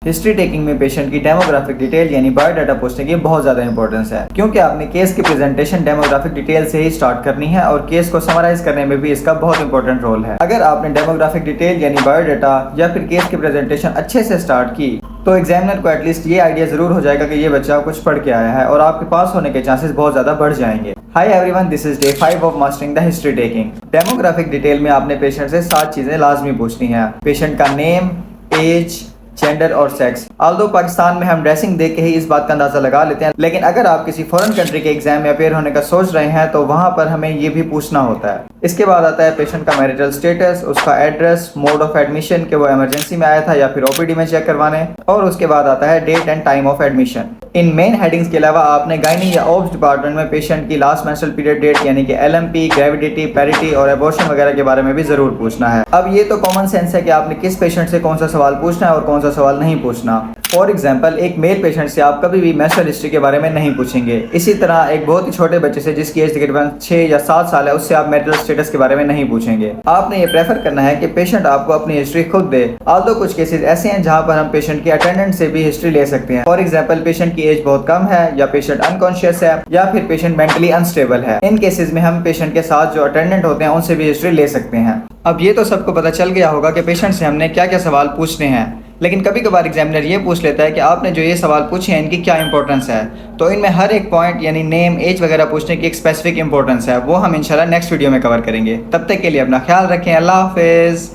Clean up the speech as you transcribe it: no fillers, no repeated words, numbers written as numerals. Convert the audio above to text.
History taking में patient की demographic detail यानी बायोडाटा पूछने की बहुत ज्यादा इंपॉर्टेंस है, क्योंकि आपने केस की प्रेजेंटेशन डेमोग्राफिक डिटेल से ही स्टार्ट करनी है और केस को समराइज करने में भी इसका बहुत इंपॉर्टेंट रोल है। अगर आपने डेमोग्राफिक डिटेल यानी बायोडाटा या फिर केस की प्रेजेंटेशन अच्छे से स्टार्ट की तो एग्जामिनर को एटलीस्ट ये आइडिया जरूर हो जाएगा कि ये बच्चा कुछ पढ़ के आया है और आपके पास होने के चांसेस बहुत ज्यादा बढ़ जाएंगे। Hi everyone, this is day 5 of mastering the history taking. Demographic detail में आपने पेशेंट से 7 चीजें लाजमी पूछनी है। पेशेंट का नेम, एज, जेंडर और सेक्स। ऑल्दो पाकिस्तान में हम ड्रेसिंग देख के ही इस बात का अंदाजा लगा लेते हैं, लेकिन अगर आप किसी फॉरेन कंट्री के एग्जाम में अपेयर होने का सोच रहे हैं तो वहां पर हमें ये भी पूछना होता है। इसके बाद आता है पेशेंट का मैरिटल स्टेटस, उसका एड्रेस, मोड ऑफ एडमिशन कि वो इमरजेंसी में आया था या फिर ओपीडी में चेक करवाने, और उसके बाद आता है date and time of admission. इन मेन हेडिंग्स के अलावा आपने गायनी या ऑब्स डिपार्टमेंट में पेशेंट की लास्ट मेंस्ट्रुअल पीरियड डेट यानी कि एलएमपी, ग्रेविडिटी, पैरिटी और एबॉर्शन वगैरह के बारे में भी जरूर पूछना है। अब ये तो कॉमन सेंस है कि आपने किस पेशेंट से कौन सा सवाल पूछना है और कौन सा सवाल नहीं पूछना। फॉर एग्जाम्पल, एक मेल पेशेंट से आप कभी भी मेंस्ट्रुअल हिस्ट्री के बारे में नहीं पूछेंगे। इसी तरह एक बहुत ही छोटे बच्चे से जिसकी एज तकरीबन 6 या 7 साल है उससे आप मैरिटल स्टेटस के बारे में नहीं पूछेंगे। आपने ये प्रेफर करना है कि पेशेंट आपको अपनी हिस्ट्री खुद दे। ऑल्दो कुछ केसेस ऐसे हैं जहां पर हम पेशेंट की अटेंडेंट से भी हिस्ट्री ले सकते हैं। फॉर एग्जाम्पल, पेशेंट की एज बहुत कम है या पेशेंट अनकॉन्शियस है या फिर पेशेंट मेंटली अनस्टेबल है। इन केसेस में हम पेशेंट के साथ जो अटेंडेंट होते हैं उनसे भी हिस्ट्री ले सकते हैं। अब ये तो सबको पता चल गया होगा कि पेशेंट से हमने क्या क्या सवाल पूछने हैं, लेकिन कभी कभार एग्जामिनर ये पूछ लेता है कि आपने जो ये सवाल पूछे हैं इनकी क्या इंपॉर्टेंस है। तो इनमें हर एक पॉइंट यानी नेम, एज वगैरह पूछने की एक स्पेसिफिक इंपॉर्टेंस है, वो हम इंशाल्लाह नेक्स्ट वीडियो में कवर करेंगे। तब तक के लिए अपना ख्याल रखें। अल्लाह हाफिज़।